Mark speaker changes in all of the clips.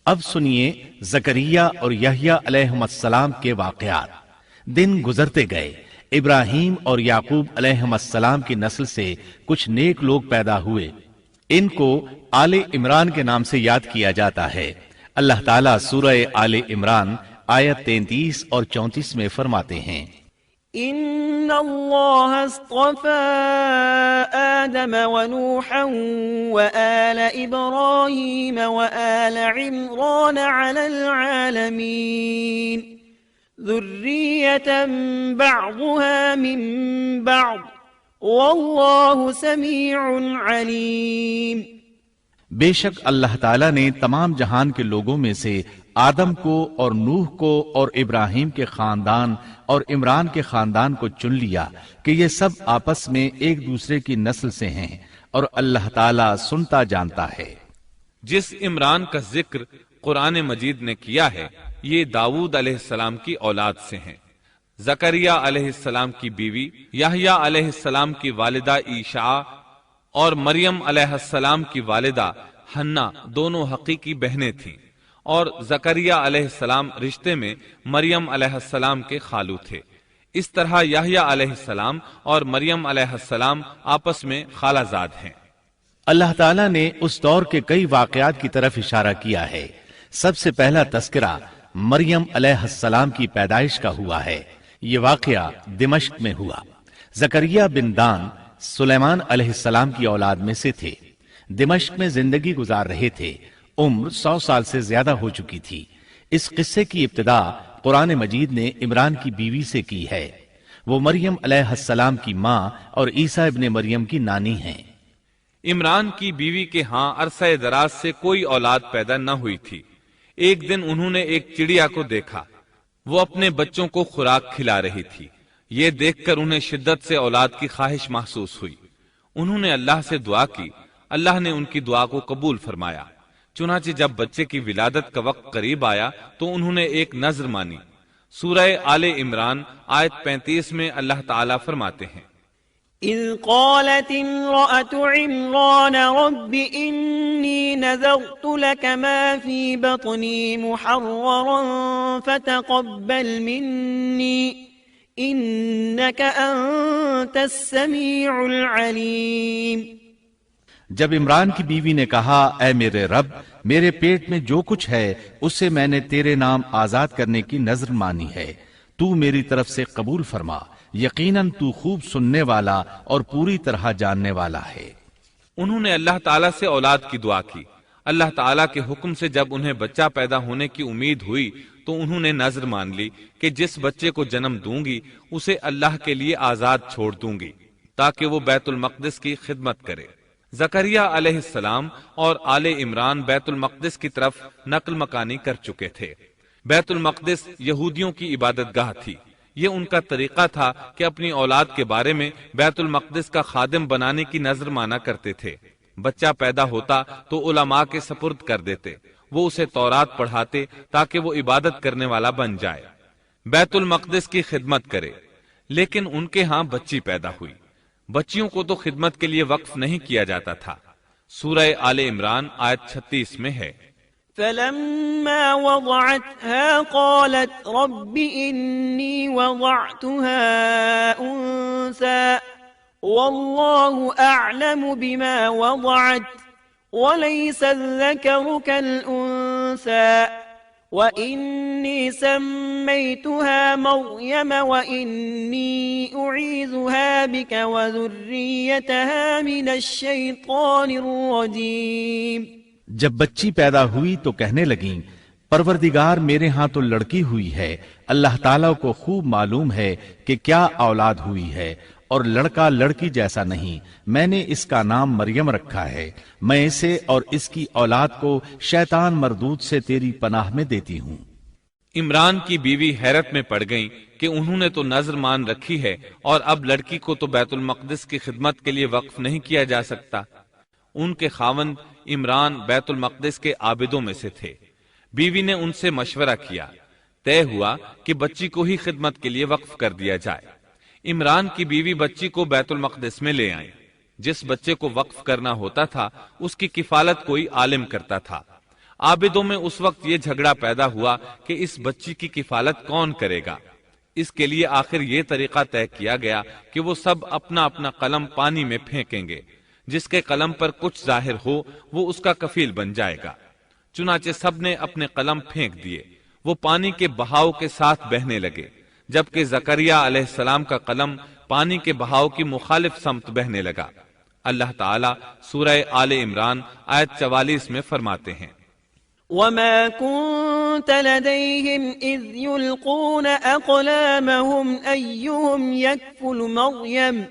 Speaker 1: اب سنیے زکریا اور یحییٰ علیہم السلام کے واقعات۔ دن گزرتے گئے، ابراہیم اور یعقوب علیہم السلام کی نسل سے کچھ نیک لوگ پیدا ہوئے۔ ان کو آل عمران کے نام سے یاد کیا جاتا ہے۔ اللہ تعالیٰ سورہ آل عمران آیت 33 اور 34 میں فرماتے ہیں،
Speaker 2: ان اللہ اصطفى آدم ونوحا وآل ابراہیم وآل عمران علی العالمین ذریة بعضها من بعض واللہ سمیع علیم۔
Speaker 1: بے شک اللہ تعالیٰ نے تمام جہان کے لوگوں میں سے آدم کو اور نوح کو اور ابراہیم کے خاندان اور عمران کے خاندان کو چن لیا کہ یہ سب آپس میں ایک دوسرے کی نسل سے ہیں، اور اللہ تعالیٰ سنتا جانتا ہے۔
Speaker 3: جس عمران کا ذکر قرآن مجید نے کیا ہے یہ داؤد علیہ السلام کی اولاد سے ہیں۔ زکریا علیہ السلام کی بیوی، یحییٰ علیہ السلام کی والدہ عیشع اور مریم علیہ السلام کی والدہ حنا دونوں حقیقی بہنیں تھیں، اور زکریا علیہ السلام رشتے میں مریم علیہ السلام کے خالو تھے۔ اس طرح یحییٰ علیہ السلام اور مریم علیہ السلام آپس میں خالہ زاد ہیں۔
Speaker 1: اللہ تعالیٰ نے اس دور کے کئی واقعات کی طرف اشارہ کیا ہے۔ سب سے پہلا تذکرہ مریم علیہ السلام کی پیدائش کا ہوا ہے۔ یہ واقعہ دمشق میں ہوا۔ زکریا بن دان سلیمان علیہ السلام کی اولاد میں سے تھے۔ دمشق میں زندگی گزار رہے تھے۔ عمر 100 سال سے زیادہ ہو چکی تھی۔ اس قصے کی ابتدا قرآن مجید نے عمران کی بیوی سے کی ہے۔ وہ مریم علیہ السلام کی ماں اور عیسیٰ ابن مریم کی نانی ہیں۔
Speaker 3: عمران کی بیوی کے ہاں عرصہ دراز سے کوئی اولاد پیدا نہ ہوئی تھی۔ ایک دن انہوں نے ایک چڑیا کو دیکھا، وہ اپنے بچوں کو خوراک کھلا رہی تھی۔ یہ دیکھ کر انہیں شدت سے اولاد کی خواہش محسوس ہوئی۔ انہوں نے اللہ سے دعا کی، اللہ نے ان کی دعا کو قبول فرمایا۔ چنانچہ جب بچے کی ولادت کا وقت قریب آیا تو انہوں نے ایک نذر مانی۔ سورہ آل عمران آیت 35 میں اللہ تعالیٰ فرماتے ہیں،
Speaker 2: اذ قالت امرأة عمران رب انی نذرت لك ما في بطنی محررا فتقبل منی انك انت السمیع العلیم۔
Speaker 1: جب عمران کی بیوی نے کہا، اے میرے رب، میرے پیٹ میں جو کچھ ہے اسے میں نے تیرے نام آزاد کرنے کی نذر مانی ہے، تو میری طرف سے قبول فرما، یقیناً تو خوب سننے والا اور پوری طرح جاننے والا ہے۔
Speaker 3: انہوں نے اللہ تعالیٰ سے اولاد کی دعا کی۔ اللہ تعالیٰ کے حکم سے جب انہیں بچہ پیدا ہونے کی امید ہوئی تو انہوں نے نذر مان لی کہ جس بچے کو جنم دوں گی اسے اللہ کے لیے آزاد چھوڑ دوں گی تاکہ وہ بیت المقدس کی خدمت کرے۔ زکریا علیہ السلام اور آل عمران بیت المقدس کی طرف نقل مکانی کر چکے تھے۔ بیت المقدس یہودیوں کی عبادت گاہ تھی۔ یہ ان کا طریقہ تھا کہ اپنی اولاد کے بارے میں بیت المقدس کا خادم بنانے کی نذر مانا کرتے تھے۔ بچہ پیدا ہوتا تو علماء کے سپرد کر دیتے، وہ اسے تورات پڑھاتے تاکہ وہ عبادت کرنے والا بن جائے، بیت المقدس کی خدمت کرے۔ لیکن ان کے ہاں بچی پیدا ہوئی۔ بچیوں کو تو خدمت کے لیے وقف نہیں کیا جاتا تھا۔ سورہ آل عمران آیت 36 میں ہے،
Speaker 2: فلما وضعتها قالت رب إني وضعتها أنثى والله أعلم بما وضعت وليس الذكر كالأنثى وإني سميتها مريم وإني أعيذها بك وذريتها من الشيطان الرجيم۔
Speaker 1: جب بچی پیدا ہوئی تو کہنے لگیں، پروردگار میرے ہاں تو لڑکی ہوئی ہے، اللہ تعالیٰ کو خوب معلوم ہے کہ کیا اولاد ہوئی ہے، اور لڑکا لڑکی جیسا نہیں، میں نے اس کا نام مریم رکھا ہے، میں اسے اور اس کی اولاد کو شیطان مردود سے تیری پناہ میں دیتی ہوں۔
Speaker 3: عمران کی بیوی حیرت میں پڑ گئیں کہ انہوں نے تو نذر مان رکھی ہے اور اب لڑکی کو تو بیت المقدس کی خدمت کے لیے وقف نہیں کیا جا سکتا۔ ان کے خاوند عمران بیت المقدس کے عابدوں میں سے تھے۔ بیوی نے ان سے مشورہ کیا، طے ہوا کہ بچی کو ہی خدمت کے لیے وقف کر دیا جائے۔ عمران کی بیوی بچی کو بیت المقدس میں لے آئیں۔ جس بچے کو وقف کرنا ہوتا تھا اس کی کفالت کوئی عالم کرتا تھا۔ عابدوں میں اس وقت یہ جھگڑا پیدا ہوا کہ اس بچی کی کفالت کون کرے گا۔ اس کے لیے آخر یہ طریقہ طے کیا گیا کہ وہ سب اپنا اپنا قلم پانی میں پھینکیں گے، جس کے قلم پر کچھ ظاہر ہو وہ اس کا کفیل بن جائے گا۔ چنانچہ سب نے اپنے قلم پھینک دیے، وہ پانی کے بہاؤ کے ساتھ بہنے لگے، جبکہ زکریا علیہ السلام کا قلم پانی کے بہاؤ کی مخالف سمت بہنے لگا۔ اللہ تعالیٰ سورہ آل عمران آیت 44 میں فرماتے ہیں،
Speaker 2: وما كنت لديهم إذ يلقون أقلامهم أيهم يكفل مريم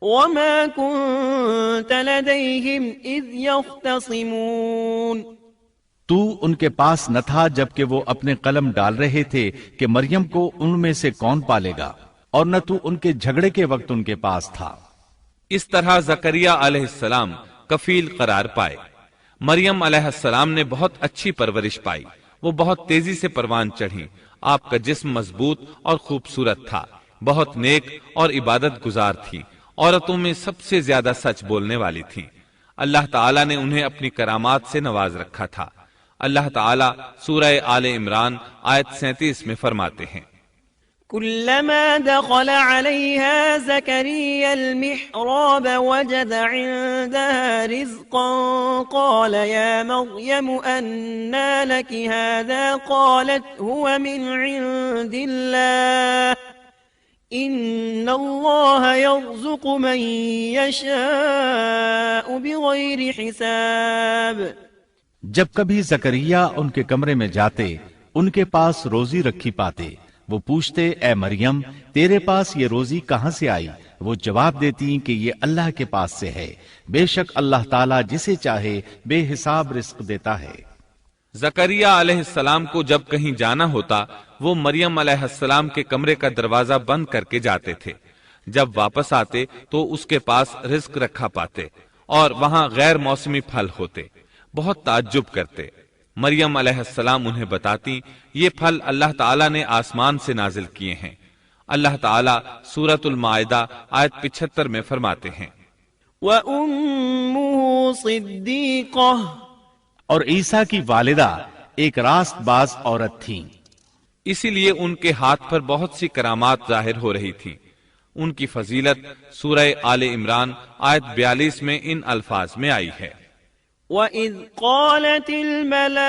Speaker 2: وما كنت لديهم إذ يختصمون۔
Speaker 1: تو ان کے پاس نہ تھا جبکہ وہ اپنے قلم ڈال رہے تھے کہ مریم کو ان میں سے کون پالے گا، اور نہ تو ان کے جھگڑے کے وقت ان کے پاس تھا۔
Speaker 3: اس طرح زکریا علیہ السلام کفیل قرار پائے۔ مریم علیہ السلام نے بہت اچھی پرورش پائی، وہ بہت تیزی سے پروان چڑھی، آپ کا جسم مضبوط اور خوبصورت تھا، بہت نیک اور عبادت گزار تھی، عورتوں میں سب سے زیادہ سچ بولنے والی تھی۔ اللہ تعالیٰ نے انہیں اپنی کرامات سے نواز رکھا تھا۔ اللہ تعالیٰ سورہ آل عمران آیت 37 میں فرماتے ہیں،
Speaker 2: كلما دخل عليها زكريا المحراب وجد عندها رزقا قال يا مريم أنى لك هذا قالت هو من عند الله إن الله يرزق من يشاء بغير حساب۔
Speaker 1: جب کبھی زکریا ان کے کمرے میں جاتے ان کے پاس روزی رکھی پاتے، وہ پوچھتے اے مریم تیرے پاس یہ روزی کہاں سے آئی؟ وہ جواب دیتی کہ یہ اللہ کے پاس سے ہے، بے شک اللہ تعالیٰ جسے چاہے بے حساب رزق دیتا ہے۔
Speaker 3: زکریا علیہ السلام کو جب کہیں جانا ہوتا وہ مریم علیہ السلام کے کمرے کا دروازہ بند کر کے جاتے تھے۔ جب واپس آتے تو اس کے پاس رزق رکھا پاتے اور وہاں غیر موسمی پھل ہوتے، بہت تعجب کرتے۔ مریم علیہ السلام انہیں بتاتی یہ پھل اللہ تعالیٰ نے آسمان سے نازل کیے ہیں۔ اللہ تعالیٰ سورۃ المائدہ آیت 75 میں فرماتے ہیں،
Speaker 2: وَأُمُّهُ صِدِّيقَةٌ،
Speaker 1: اور عیسیٰ کی والدہ ایک راست باز عورت تھیں،
Speaker 3: اسی لیے ان کے ہاتھ پر بہت سی کرامات ظاہر ہو رہی تھی۔ ان کی فضیلت سورہ آل عمران آیت 42 میں ان الفاظ میں آئی ہے،
Speaker 2: وَإِذْ قَالَتِ الْمَلَائِكَةُ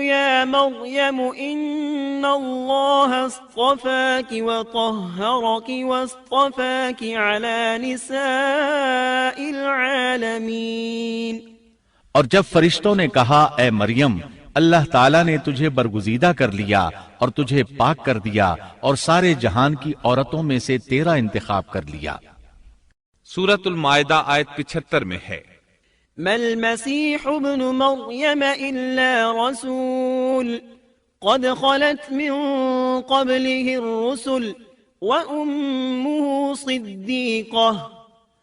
Speaker 2: يَا مَرْيَمُ إِنَّ اللَّهَ اصْطَفَاكِ وَطَهَّرَكِ وَاصْطَفَاكِ عَلَى نِسَاءِ الْعَالَمِينَ۔
Speaker 1: اور جب فرشتوں نے کہا اے مریم اللہ تعالیٰ نے تجھے برگزیدہ کر لیا اور تجھے پاک کر دیا اور سارے جہان کی عورتوں میں سے تیرا انتخاب کر لیا۔
Speaker 3: سورۃ المائدہ آیت 75 میں ہے،
Speaker 2: ما المسيح ابن مريم إلا رسول قد خلت من قبله الرسل وأمه صديقة۔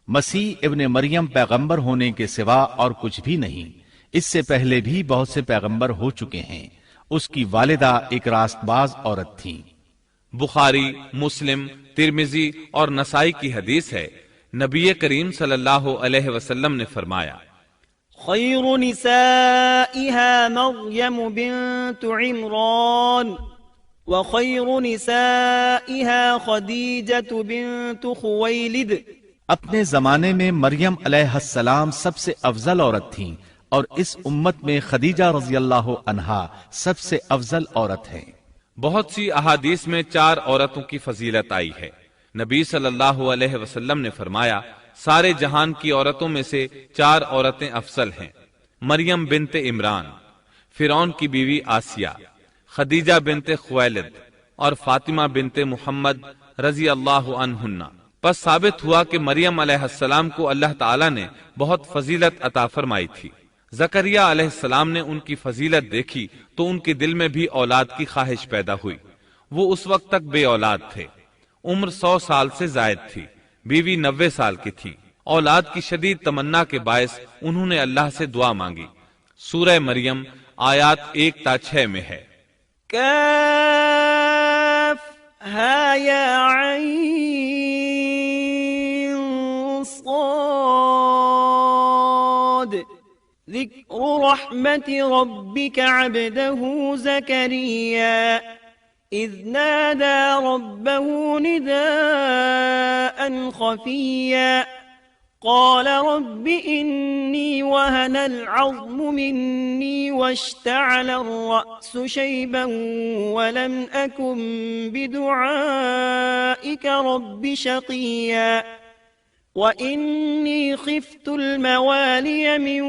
Speaker 1: مسیح ابن مریم پیغمبر ہونے کے سوا اور کچھ بھی نہیں، اس سے پہلے بھی بہت سے پیغمبر ہو چکے ہیں، اس کی والدہ ایک راست باز عورت تھی۔
Speaker 3: بخاری، مسلم، ترمذی اور نسائی کی حدیث ہے، نبی کریم صلی اللہ علیہ وسلم نے فرمایا،
Speaker 2: خیر نسائها مریم بنت عمران وخیر نسائها خدیجة بنت خویلد۔
Speaker 1: اپنے زمانے میں مریم علیہ السلام سب سے افضل عورت تھیں اور اس امت میں خدیجہ رضی اللہ عنہا سب سے افضل عورت ہیں۔
Speaker 3: بہت سی احادیث میں 4 عورتوں کی فضیلت آئی ہے۔ نبی صلی اللہ علیہ وسلم نے فرمایا، سارے جہان کی عورتوں میں سے 4 عورتیں افضل ہیں، مریم بنت عمران، فرعون کی بیوی آسیہ، خدیجہ بنت خویلد اور فاطمہ بنت محمد رضی اللہ عنہن۔ پس ثابت ہوا کہ مریم علیہ السلام کو اللہ تعالیٰ نے بہت فضیلت عطا فرمائی تھی۔ زکریا علیہ السلام نے ان کی فضیلت دیکھی تو ان کے دل میں بھی اولاد کی خواہش پیدا ہوئی۔ وہ اس وقت تک بے اولاد تھے، عمر 100 سال سے زائد تھی، بیوی 90 سال کی تھی۔ اولاد کی شدید تمنا کے باعث انہوں نے اللہ سے دعا مانگی۔ سورہ مریم آیات 1 تا 6 میں ہے،
Speaker 2: کاف ہا یا عین صاد ذكر رحمة ربك عبده زكريا إذ نادى ربه نداء خفيا قال رب إني وهن العظم مني واشتعل الرأس شيبا ولم أكن بدعائك رب شقيا وإني خفت الموالي من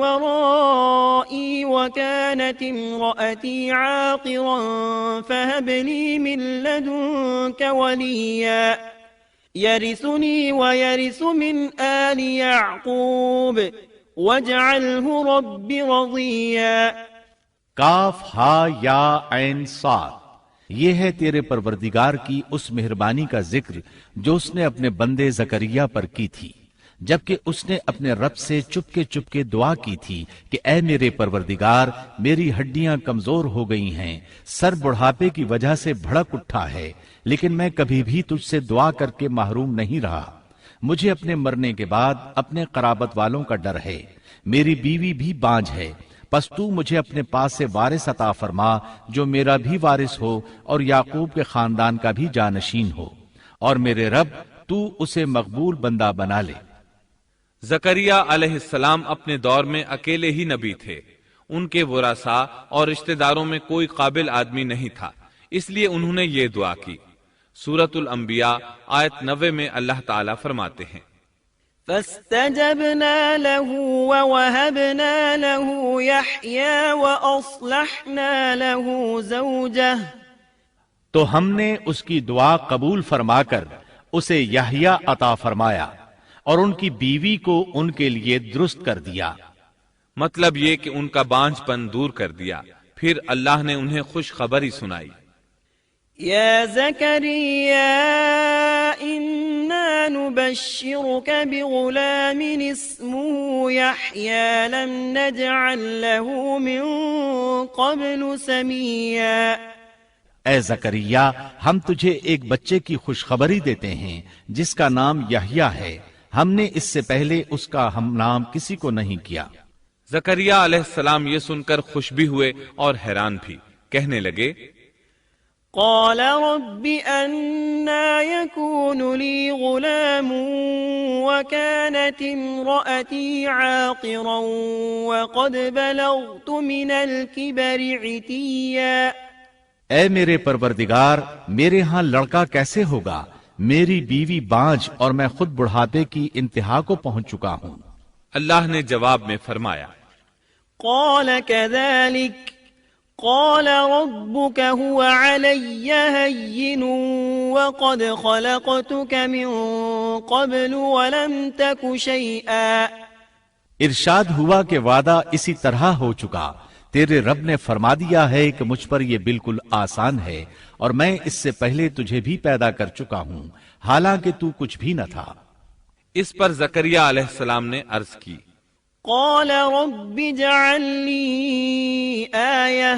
Speaker 2: ورائي وكانت امرأتي عاقرا فهب لي من لدنك وليا يرثني ويرث من آل يعقوب واجعله رب رضيا
Speaker 1: کاف ہا یا عین صاد، یہ ہے تیرے پروردگار کی اس مہربانی کا ذکر جو اس نے اپنے بندے زکریا پر کی تھی، جبکہ اس نے اپنے رب سے چپکے دعا کی تھی کہ اے میرے پروردگار، میری ہڈیاں کمزور ہو گئی ہیں، سر بڑھاپے کی وجہ سے بھڑک اٹھا ہے، لیکن میں کبھی بھی تجھ سے دعا کر کے محروم نہیں رہا۔ مجھے اپنے مرنے کے بعد اپنے قرابت والوں کا ڈر ہے، میری بیوی بھی بانجھ ہے، پس تو مجھے اپنے پاس سے وارث عطا فرما جو میرا بھی وارث ہو اور یعقوب کے خاندان کا بھی جانشین ہو، اور میرے رب تو اسے مقبول بندہ بنا لے۔
Speaker 3: زکریا علیہ السلام اپنے دور میں اکیلے ہی نبی تھے، ان کے ورثاء اور رشتہ داروں میں کوئی قابل آدمی نہیں تھا، اس لیے انہوں نے یہ دعا کی۔ سورۃ الانبیاء آیت 90 میں اللہ تعالیٰ فرماتے ہیں
Speaker 2: فاستجبنا له ووهبنا له يحيى وأصلحنا له زوجه،
Speaker 1: تو ہم نے اس کی دعا قبول فرما کر اسے یحییٰ عطا فرمایا اور ان کی بیوی کو ان کے لیے درست کر دیا۔
Speaker 3: مطلب یہ کہ ان کا بانجھ پن دور کر دیا، پھر اللہ نے انہیں خوشخبری سنائی۔
Speaker 2: يا زكريا إنا نبشرك بغلام اسمه يحيى لم نجعل له من قبل سميا۔
Speaker 1: اے زکریا، ہم تجھے ایک بچے کی خوشخبری دیتے ہیں جس کا نام یحییٰ ہے، ہم نے اس سے پہلے اس کا ہم نام کسی کو نہیں کیا۔
Speaker 3: زکریا علیہ السلام یہ سن کر خوش بھی ہوئے اور حیران بھی، کہنے لگے
Speaker 2: قال رب أنا يكون لي غلام وكانت امرأتي عاقرا وقد بلغت من الكبر عتيا۔
Speaker 1: اے میرے پروردگار، میرے ہاں لڑکا کیسے ہوگا؟ میری بیوی بانجھ اور میں خود بڑھاپے کی انتہا کو پہنچ چکا ہوں۔
Speaker 3: اللہ نے جواب میں فرمایا
Speaker 2: قال كذلك قال ربك هو علي هين وقد خلقتك من قبل ولم تك شيئا۔
Speaker 1: ارشاد ہوا کہ وعدہ اسی طرح ہو چکا، تیرے رب نے فرما دیا ہے کہ مجھ پر یہ بالکل آسان ہے اور میں اس سے پہلے تجھے بھی پیدا کر چکا ہوں، حالانکہ تو کچھ بھی نہ تھا۔
Speaker 3: اس پر زکریا علیہ السلام نے عرض کی
Speaker 2: قال رب اجعل لي آیہ،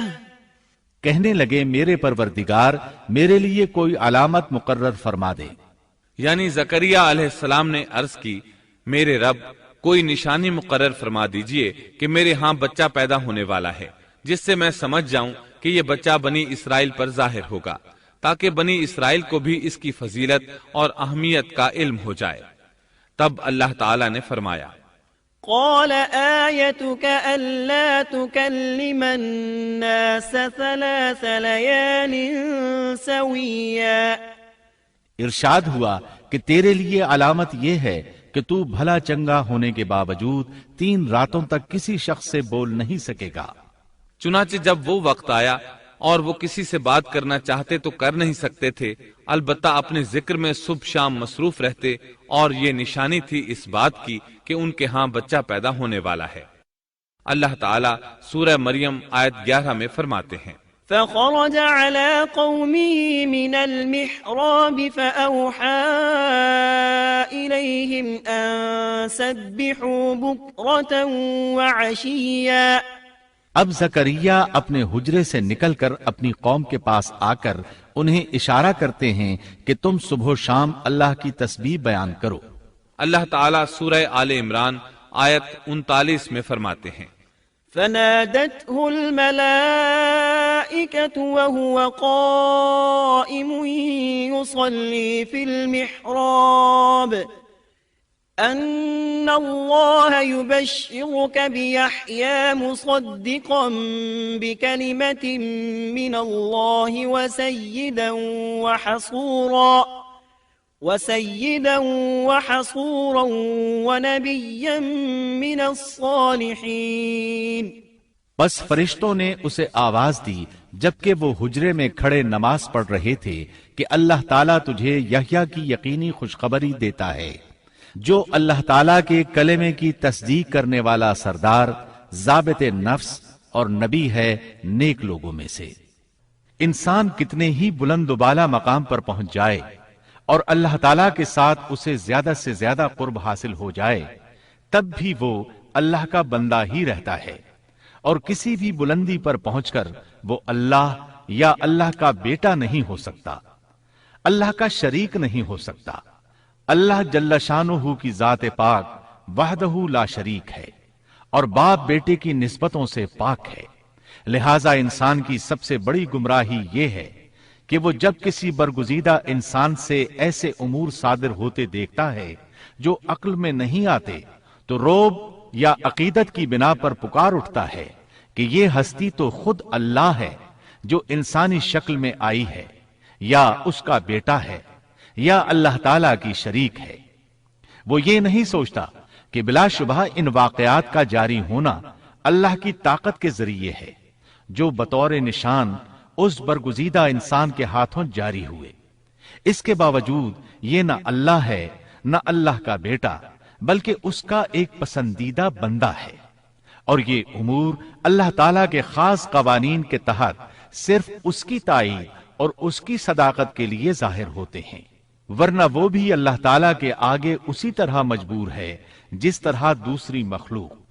Speaker 1: کہنے لگے میرے پروردگار میرے لیے کوئی علامت مقرر فرما دے۔
Speaker 3: یعنی زکریا علیہ السلام نے عرض کی میرے رب کوئی نشانی مقرر فرما دیجئے کہ میرے ہاں بچہ پیدا ہونے والا ہے، جس سے میں سمجھ جاؤں کہ یہ بچہ بنی اسرائیل پر ظاہر ہوگا، تاکہ بنی اسرائیل کو بھی اس کی فضیلت اور اہمیت کا علم ہو جائے۔ تب اللہ تعالیٰ نے فرمایا
Speaker 2: قال آيتك ألا تكلم الناس 3 ليال سويا۔
Speaker 1: ارشاد ہوا کہ تیرے لیے علامت یہ ہے کہ تو بھلا چنگا ہونے کے باوجود 3 راتوں تک کسی شخص سے بول نہیں سکے گا۔
Speaker 3: چنانچہ جب وہ وقت آیا اور وہ کسی سے بات کرنا چاہتے تو کر نہیں سکتے تھے، البتہ اپنے ذکر میں صبح شام مصروف رہتے، اور یہ نشانی تھی اس بات کی کہ ان کے ہاں بچہ پیدا ہونے والا ہے۔ اللہ تعالیٰ سورہ مریم آیت 11 میں فرماتے ہیں
Speaker 2: فخرج على قومه من المحراب فأوحى إليهم أن سبحوا بكرة وعشيا۔
Speaker 1: اب زکریا اپنے حجرے سے نکل کر اپنی قوم کے پاس آ کر انہیں اشارہ کرتے ہیں کہ تم صبح و شام اللہ کی تسبیح بیان کرو۔
Speaker 3: اللہ تعالیٰ سورہ آل عمران آیت 39 میں فرماتے ہیں
Speaker 2: فنادته الملائكة وهو قائم يصلي في المحراب أن الله يبشرك بيحيى مصدقا بكلمة من الله وسيدا وحصورا ونبيا من الصالحين.
Speaker 1: بس فرشتوں نے اسے آواز دی جبکہ وہ حجرے میں کھڑے نماز پڑھ رہے تھے کہ اللہ تعالیٰ تجھے یحییٰ کی یقینی خوشخبری دیتا ہے جو اللہ تعالیٰ کے کلمے کی تصدیق کرنے والا سردار، ضابط نفس اور نبی ہے نیک لوگوں میں سے. انسان کتنے ہی بلند و بالا مقام پر پہنچ جائے اور اللہ تعالیٰ کے ساتھ اسے زیادہ سے زیادہ قرب حاصل ہو جائے تب بھی وہ اللہ کا بندہ ہی رہتا ہے، اور کسی بھی بلندی پر پہنچ کر وہ اللہ یا اللہ کا بیٹا نہیں ہو سکتا، اللہ کا شریک نہیں ہو سکتا. اللہ جل شانہ کی ذات پاک وحدہ لا شریک ہے اور باپ بیٹے کی نسبتوں سے پاک ہے. لہذا انسان کی سب سے بڑی گمراہی یہ ہے کہ وہ جب کسی برگزیدہ انسان سے ایسے امور صادر ہوتے دیکھتا ہے جو عقل میں نہیں آتے تو رعب یا عقیدت کی بنا پر پکار اٹھتا ہے کہ یہ ہستی تو خود اللہ ہے جو انسانی شکل میں آئی ہے، یا اس کا بیٹا ہے، یا اللہ تعالیٰ کی شریک ہے. وہ یہ نہیں سوچتا کہ بلا شبہ ان واقعات کا جاری ہونا اللہ کی طاقت کے ذریعے ہے جو بطور نشان اس برگزیدہ انسان کے ہاتھوں جاری ہوئے. اس کے باوجود یہ نہ اللہ ہے نہ اللہ کا بیٹا بلکہ اس کا ایک پسندیدہ بندہ ہے، اور یہ امور اللہ تعالیٰ کے خاص قوانین کے تحت صرف اس کی تائید اور اس کی صداقت کے لیے ظاہر ہوتے ہیں، ورنہ وہ بھی اللہ تعالیٰ کے آگے اسی طرح مجبور ہے جس طرح دوسری مخلوق.